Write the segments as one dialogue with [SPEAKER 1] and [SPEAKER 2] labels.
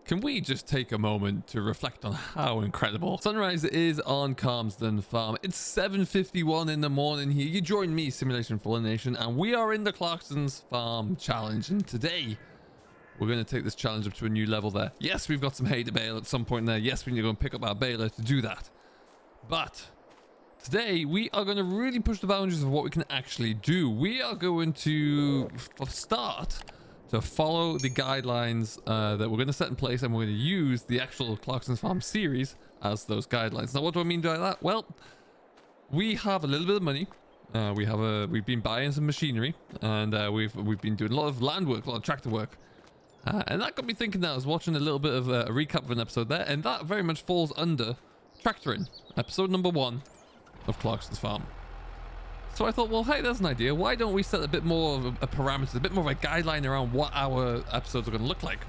[SPEAKER 1] Can we just take a moment to reflect on how incredible sunrise is on Calmsden farm? It's 7:51 in the morning here. You join me, Simulation Full Nation, and we are in the Clarkson's farm challenge. And today, we're going to take this challenge up to a new level there. Yes, we've got some hay to bale at some point there. Yes, we need to go and pick up our baler to do that. But today, we are going to really push the boundaries of what we can actually do. We are going to, for start, to follow the guidelines that we're going to set in place, and we're going to use the actual Clarkson's Farm series as those guidelines. Now, what do I mean by that? Well, we have a little bit of money. We've been buying some machinery, and we've been doing a lot of land work, a lot of tractor work. And that got me thinking that I was watching a little bit of a recap of an episode there, and that very much falls under tractoring, episode number 1 of Clarkson's Farm. So I thought, well, hey, there's an idea. Why don't we set a bit more of a parameter, a bit more of a guideline around what our episodes are going to look like,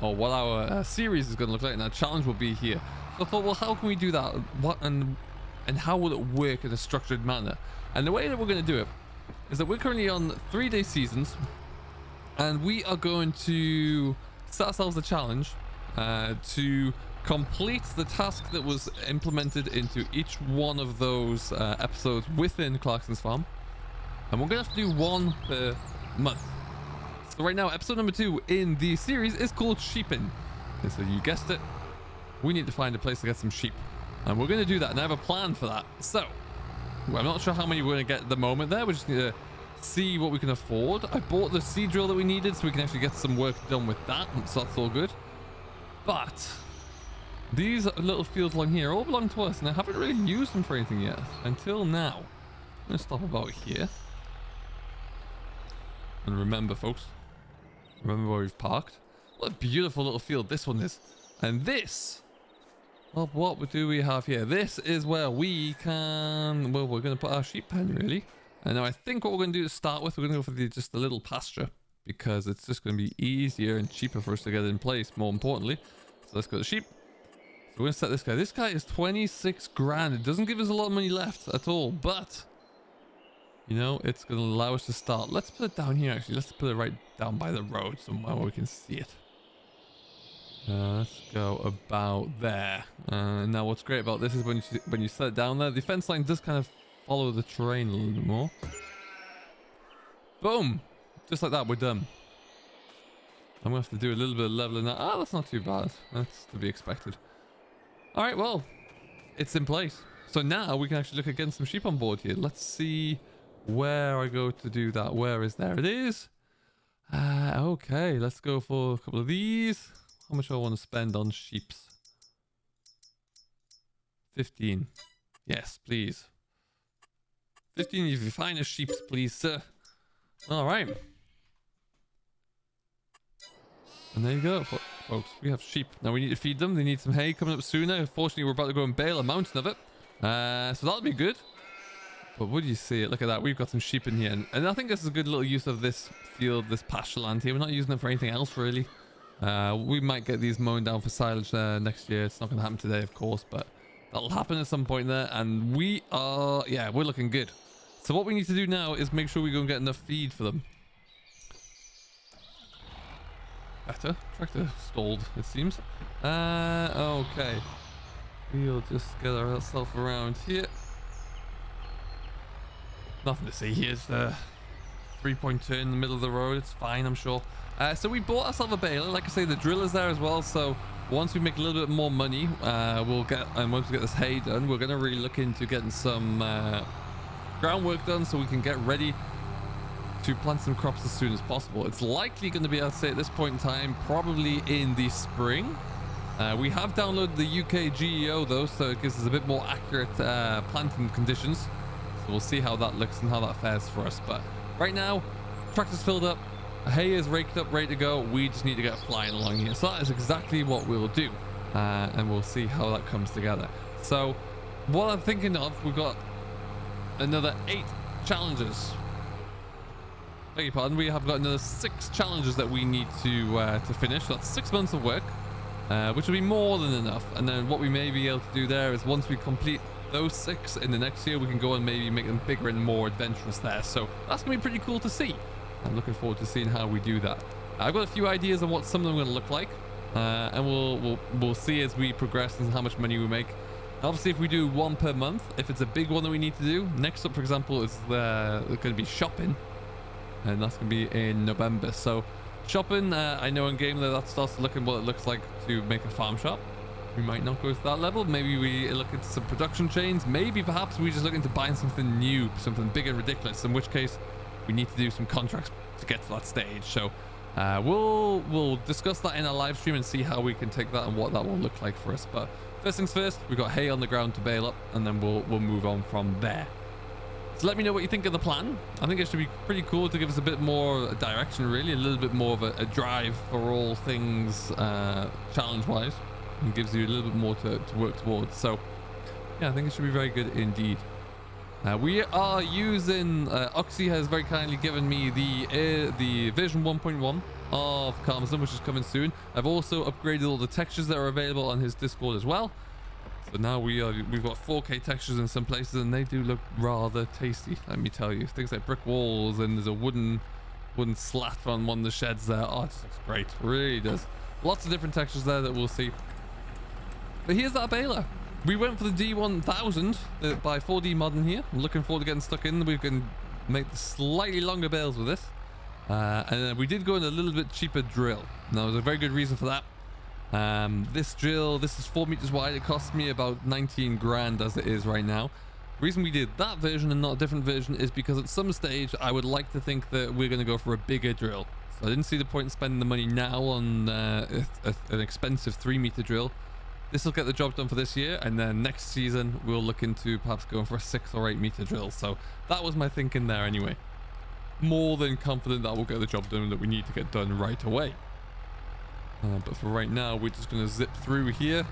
[SPEAKER 1] or what our series is going to look like, and our challenge will be here. So I thought, well, how can we do that? What and how will it work in a structured manner? And the way that we're going to do it is that we're currently on 3-day seasons, and we are going to set ourselves a challenge to complete the task that was implemented into each one of those episodes within Clarkson's Farm, and we're gonna have to do one per month. So right now, episode number 2 in the series is called sheeping, and so you guessed it, we need to find a place to get some sheep, and we're gonna do that, and I have a plan for that. So I'm not sure how many we're gonna get at the moment there. We just need to see what we can afford. I bought the seed drill that we needed so we can actually get some work done with that, so that's all good. But these little fields along here all belong to us, and I haven't really used them for anything yet until now. I'm going to stop about here. And remember, folks, remember where we've parked. What a beautiful little field this one is. And this, well, what do we have here? This is where we can, well, we're going to put our sheep pen, really. And now I think what we're going to do to start with, we're going to go for just a little pasture, because it's just going to be easier and cheaper for us to get it in place, more importantly. So let's go to sheep. So we're going to set this guy. This guy is 26 grand. It doesn't give us a lot of money left at all, but, you know, it's going to allow us to start. Let's put it down here, actually. Let's put it right down by the road somewhere where we can see it. Let's go about there. Now, what's great about this is when you set it down there, the fence line does kind of follow the terrain a little bit more. Boom! Just like that, we're done. I'm going to have to do a little bit of leveling that. Ah, that's not too bad. That's to be expected. All right, well, it's in place. So now we can actually look at getting some sheep on board here. Let's see where I go to do that. Where is there? It is. Okay, let's go for a couple of these. How much do I want to spend on sheeps? 15. Yes, please. 15 of your finest sheeps, please, sir. All right. And there you go, folks. We have sheep. Now we need to feed them. They need some hay coming up sooner. Unfortunately, we're about to go and bale a mountain of it. So that'll be good. But would you see it? Look at that. We've got some sheep in here. And I think this is a good little use of this field, this pasture land here. We're not using it for anything else, really. We might get these mown down for silage next year. It's not going to happen today, of course. But that'll happen at some point there. And we are, yeah, we're looking good. So what we need to do now is make sure we go and get enough feed for them. Better. Tractor stalled, it seems. Okay. We'll just get ourselves around here. Nothing to see here. It's a 3-point turn in the middle of the road. It's fine, I'm sure. So we bought ourselves a baler. Like I say, the drill is there as well. So once we make a little bit more money, once we get this hay done, we're going to really look into getting some groundwork done so we can get ready to plant some crops as soon as possible. It's likely going to be, I'd say at this point in time, probably in the spring. We have downloaded the UK GEO though, so it gives us a bit more accurate planting conditions. So we'll see how that looks and how that fares for us. But right now, tractor's filled up, hay is raked up, ready to go. We just need to get flying along here. So that is exactly what we'll do. And we'll see how that comes together. So what I'm thinking of, we've got another 8 challenges. Beg your pardon, we have got another 6 challenges that we need to finish. So that's 6 months of work, which will be more than enough. And then what we may be able to do there is once we complete those 6 in the next year, we can go and maybe make them bigger and more adventurous there. So that's going to be pretty cool to see. I'm looking forward to seeing how we do that. I've got a few ideas on what some of them are going to look like. and we'll see as we progress and how much money we make. Obviously, if we do one per month, if it's a big one that we need to do, next up, for example, is going to be shopping, and that's going to be in November. So shopping, I know in game that starts looking what it looks like to make a farm shop. We might not go to that level. Maybe we look into some production chains. Maybe perhaps we just look into buying something new, something big and ridiculous, in which case we need to do some contracts to get to that stage. So we'll discuss that in our live stream and see how we can take that and what that will look like for us. But first things first, we've got hay on the ground to bale up, and then we'll move on from there. So let me know what you think of the plan. I think it should be pretty cool to give us a bit more direction, really, a little bit more of a drive for all things challenge-wise, and gives you a little bit more to work towards. So yeah, I think it should be very good indeed. We are using Oxy has very kindly given me the version 1.1 of Calmsden, which is coming soon. I've also upgraded all the textures that are available on his Discord as well. So now we've got 4K textures in some places, and they do look rather tasty, let me tell you. Things like brick walls, and there's a wooden slat on one of the sheds there. Oh, it just looks great, it really does. Lots of different textures there that we'll see. But here's that baler. We went for the D1000 by 4D Modern here. I'm looking forward to getting stuck in. We can make the slightly longer bales with this. And we did go in a little bit cheaper drill. Now, there's a very good reason for that. This drill, this is 4 meters wide. It cost me about 19 grand as it is right now. The reason we did that version and not a different version is because at some stage, I would like to think that we're going to go for a bigger drill. So I didn't see the point in spending the money now on an expensive 3 meter drill. This will get the job done for this year, and then next season we'll look into perhaps going for a 6 or 8 meter drill. So that was my thinking there anyway. More than confident that we'll get the job done that we need to get done right away. But for right now, we're just going to zip through here.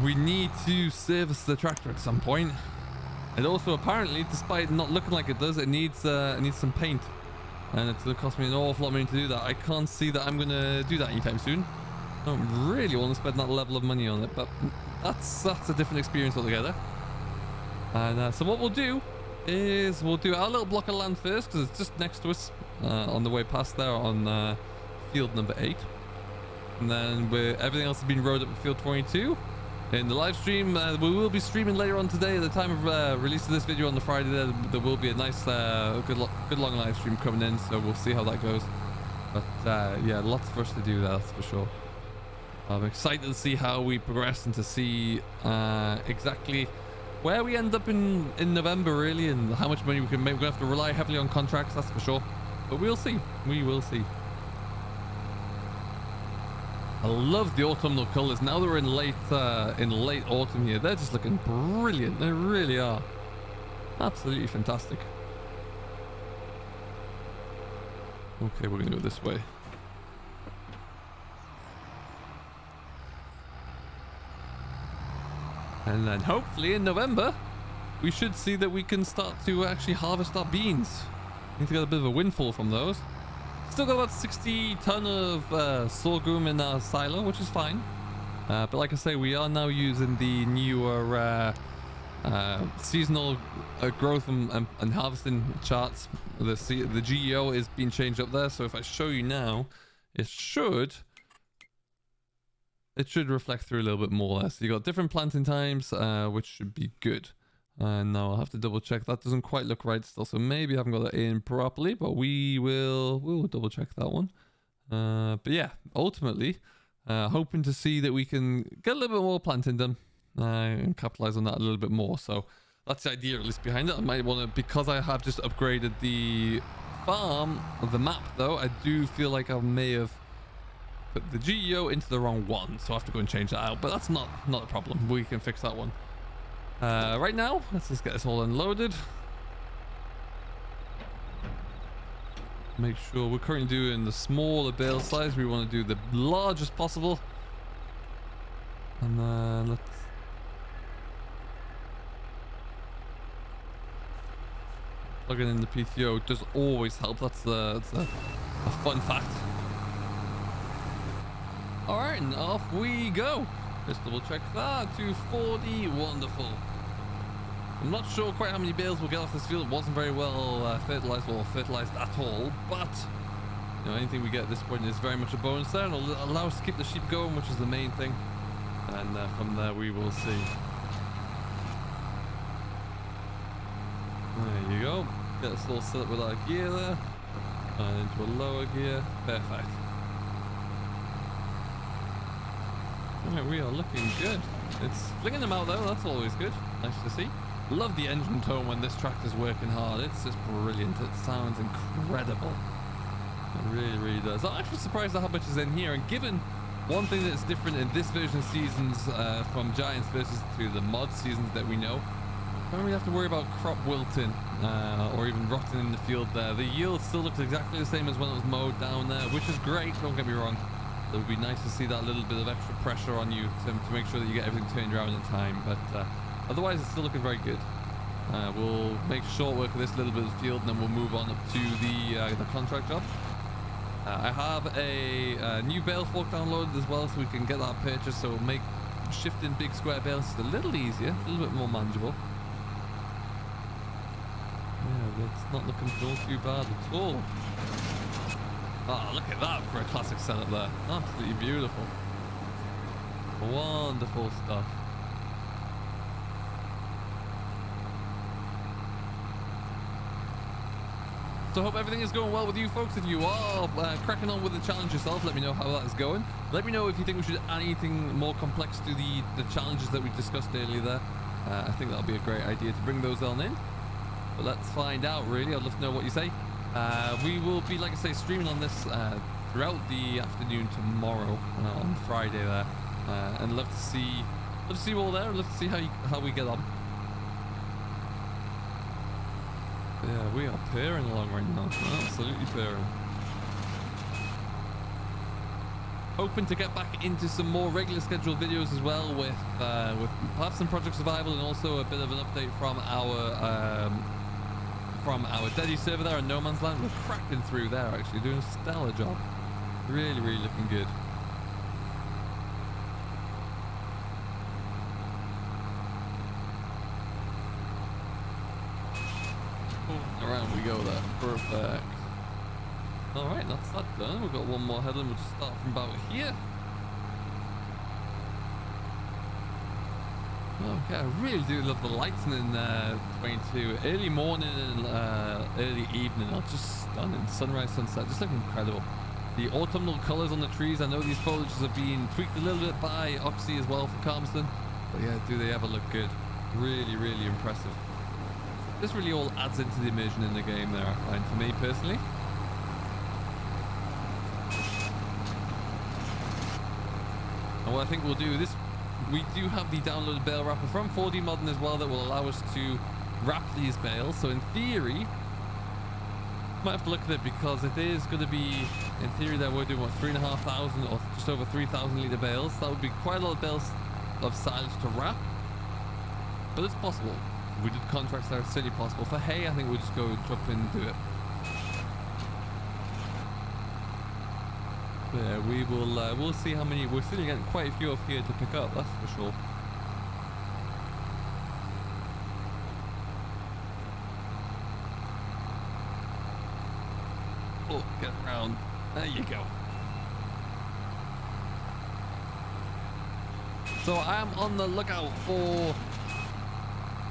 [SPEAKER 1] We need to service the tractor at some point. And also, apparently, despite not looking like it does, it needs some paint. And it's going to cost me an awful lot of money to do that. I can't see that I'm going to do that anytime soon. I don't really want to spend that level of money on it, but that's a different experience altogether. And so what we'll do is we'll do our little block of land first, because it's just next to us on the way past there on field number 8. And then everything else has been rowed up to field 22. In the live stream, we will be streaming later on today. At the time of release of this video on the Friday, there will be a nice, good long live stream coming in, so we'll see how that goes. But yeah, lots for us to do, that's for sure. I'm excited to see how we progress and to see exactly where we end up in November, really, and how much money we can make. We're going to have to rely heavily on contracts, that's for sure. But we'll see. We will see. I love the autumnal colors. Now that we're in late autumn here, they're just looking brilliant. They really are. Absolutely fantastic. Okay, we're going to go this way. And then hopefully in November, we should see that we can start to actually harvest our beans. Need to get a bit of a windfall from those. Still got about 60 ton of sorghum in our silo, which is fine. But like I say, we are now using the newer seasonal growth and harvesting charts. The GEO is being changed up there. So if I show you now, it should reflect through a little bit more there. So you got different planting times, which should be good. Now I'll have to double check. That doesn't quite look right still, so maybe I haven't got that in properly, but we will double check that one. But yeah, ultimately, hoping to see that we can get a little bit more planting done and capitalize on that a little bit more. So that's the idea, at least, behind it. I might want to, because I have just upgraded the farm, the map though, I do feel like I may have put the GEO into the wrong one, so I have to go and change that out, but that's not a problem. We can fix that one. Right now, let's just get this all unloaded. Make sure we're currently doing the smaller bale size. We want to do the largest possible. And then let's plugging in the PTO does always help. That's a fun fact. All right, and off we go. Let's double check that. 240, wonderful. I'm not sure quite how many bales we'll get off this field. It wasn't very well fertilized at all, but You know, anything we get at this point is very much a bonus there, and it'll allow us to keep the sheep going, which is the main thing. And from there we will see. There you go. Get us all set up with our gear there. And into a lower gear. Perfect. Alright, we are looking good. It's flinging them out though, that's always good. Nice to see. Love the engine tone when this tractor's working hard. It's just brilliant. It sounds incredible. It really, really does. I'm actually surprised at how much is in here. And given one thing that's different in this version of seasons from Giants versus to the mod seasons that we know, don't really have to worry about crop wilting or even rotting in the field there. The yield still looks exactly the same as when it was mowed down there, which is great, don't get me wrong. It would be nice to see that little bit of extra pressure on you to make sure that you get everything turned around in time. But otherwise, it's still looking very good. We'll make short work of this little bit of field, and then we'll move on up to the contract job. I have a new bale fork downloaded as well, so we can get that purchased. So we'll make shifting big square bales a little easier, a little bit more manageable. Yeah, it's not looking too bad at all. Oh, look at that for a classic setup there. Absolutely beautiful. Wonderful stuff. So I hope everything is going well with you folks. If you are cracking on with the challenge yourself, let me know how that is going. Let me know if you think we should add anything more complex to the challenges that we discussed earlier there. I think that'll be a great idea to bring those on in. But let's find out, really. I'd love to know what you say. We will be, like I say, streaming on this throughout the afternoon tomorrow on Friday there, and love to see you all there. Love to see how we get on. Yeah, we are purring along right now. Absolutely purring. Hoping to get back into some more regular scheduled videos as well with perhaps some Project Survival, and also a bit of an update from our Daddy server there in No Man's Land. We're cracking through there, actually doing a stellar job. Really, really looking good. Around we go there. Perfect. Alright, that's that done. We've got one more headland. We'll just start from about here. Okay, I really do love the lighting in 22. Early morning and early evening are just stunning. Sunrise, sunset, just look incredible. The autumnal colours on the trees. I know these foliages are being tweaked a little bit by Oxy as well for Calmsden. But yeah, do they ever look good. Really, really impressive. This really all adds into the immersion in the game there, I find, for me personally. And what I think we'll do this, we do have the downloaded bale wrapper from 4D Modern as well that will allow us to wrap these bales. So in theory, might have to look at it, because it is going to be, in theory, that we're doing what, 3,500 or just over 3,000 litre bales. That would be quite a lot of bales of silage to wrap, but it's possible. If we did contracts there, it's certainly possible. For hay, I think we'll just go jump in and do it. Yeah, we will. We'll see how many. We're still getting quite a few off here to pick up. That's for sure. Oh, get around. There you go. So I am on the lookout for,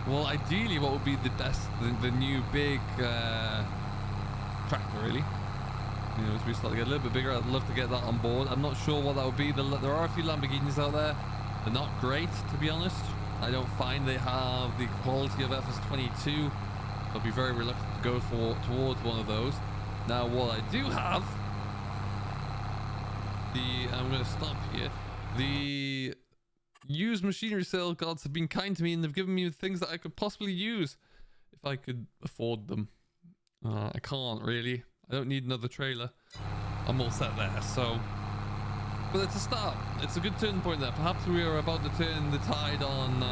[SPEAKER 1] well, ideally what would be the best, the new big tractor, really. You know, as we start to get a little bit bigger, I'd love to get that on board. I'm not sure what that would be. There are a few Lamborghinis out there. They're not great, to be honest. I don't find they have the quality of FS22. I'll be very reluctant to go towards one of those. Now, what I do have, I'm going to stop here. The used machinery sale gods have been kind to me, and they've given me things that I could possibly use if I could afford them. I can't really. I don't need another trailer. I'm all set there, so. But it's a start. It's a good turning point there. Perhaps we are about to turn the tide on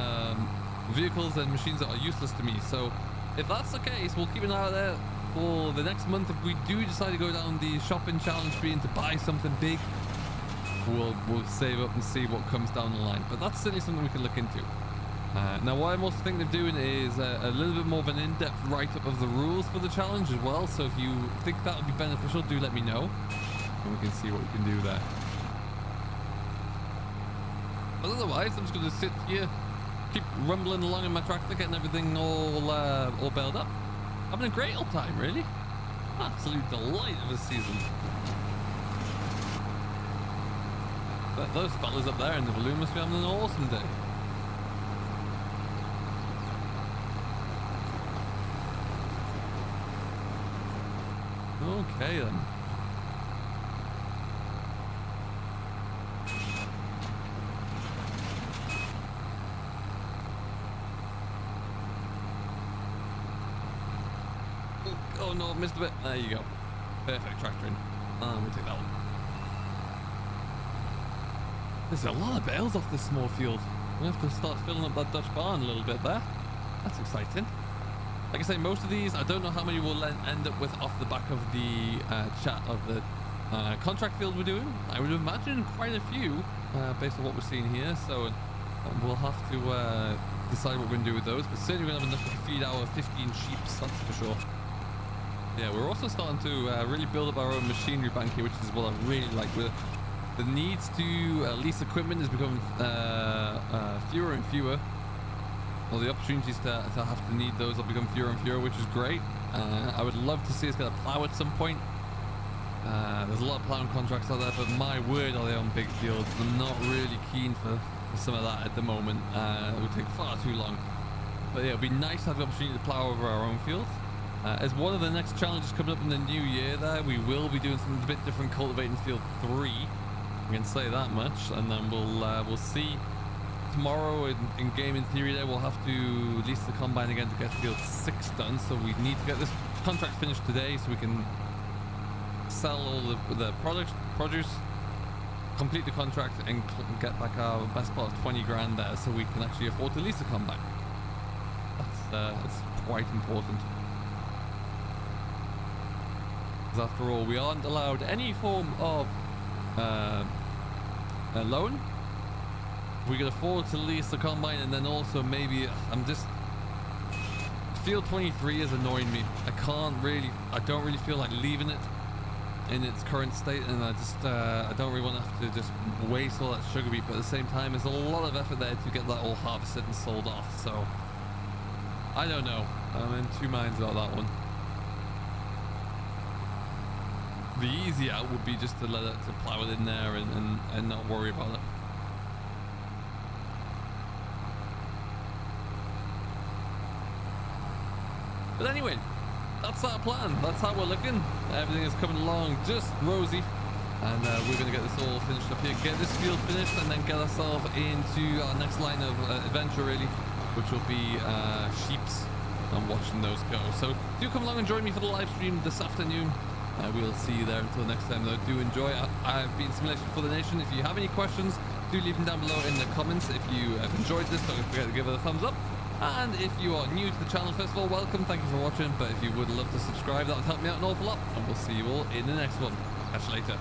[SPEAKER 1] vehicles and machines that are useless to me. So if that's the case, we'll keep an eye out there for the next month. If we do decide to go down the shopping challenge being to buy something big, we'll save up and see what comes down the line. But that's certainly something we can look into. Now what I'm also thinking of doing is a little bit more of an in-depth write-up of the rules for the challenge as well. So if you think that would be beneficial, do let me know, and we can see what we can do there. But otherwise, I'm just going to sit here, keep rumbling along in my tractor, getting everything all bailed up. Having a great old time, really. Absolute delight of a season. But those fellas up there in the balloon must be having an awesome day. Okay then. Oh no, I've missed a bit. There you go. Perfect tractoring. We'll take that one. There's a lot of bales off this small field. We have to start filling up that Dutch barn a little bit there. That's exciting. Like I say, most of these, I don't know how many we'll end up with off the back of the chat of the contract field we're doing. I would imagine quite a few based on what we're seeing here. So we'll have to decide what we're going to do with those. But certainly we're going to have enough to feed our 15 sheep, that's for sure. Yeah, we're also starting to really build up our own machinery bank here, which is what I really like. The needs to lease equipment is becoming fewer and fewer. Well, the opportunities to have to need those will become fewer and fewer, which is great. I would love to see us get a plow at some point. There's a lot of plowing contracts out there, but my word, are they on big fields? I'm not really keen for some of that at the moment. It would take far too long. But yeah, it'd be nice to have the opportunity to plow over our own fields. As one of the next challenges coming up in the new year there, we will be doing something a bit different, cultivating field 3. I can say that much, and then we'll see. Tomorrow in game, in theory, there we'll have to lease the combine again to get field 6 done. So we need to get this contract finished today so we can sell all the produce, complete the contract, and get back our best part of 20 grand there, so we can actually afford to lease the combine. That's quite important. Because after all, we aren't allowed any form of a loan. We can afford to lease the combine, and then also maybe field 23 is annoying me. I don't really feel like leaving it in its current state, and I don't really want to have to just waste all that sugar beet. But at the same time, there's a lot of effort there to get that all harvested and sold off. So I don't know. I'm in two minds about that one. The easy out would be just to plow it in there and not worry about it. But anyway, that's our plan. That's how we're looking. Everything is coming along just rosy. And we're going to get this all finished up here. Get this field finished and then get ourselves into our next line of adventure, really. Which will be sheeps and watching those go. So do come along and join me for the live stream this afternoon. We'll see you there until next time, though. Do enjoy. I've been Simulation for the Nation. If you have any questions, do leave them down below in the comments. If you have enjoyed this, don't forget to give it a thumbs up. And if you are new to the channel, first of all, welcome. Thank you for watching. But if you would love to subscribe, that would help me out an awful lot. And we'll see you all in the next one. Catch you later.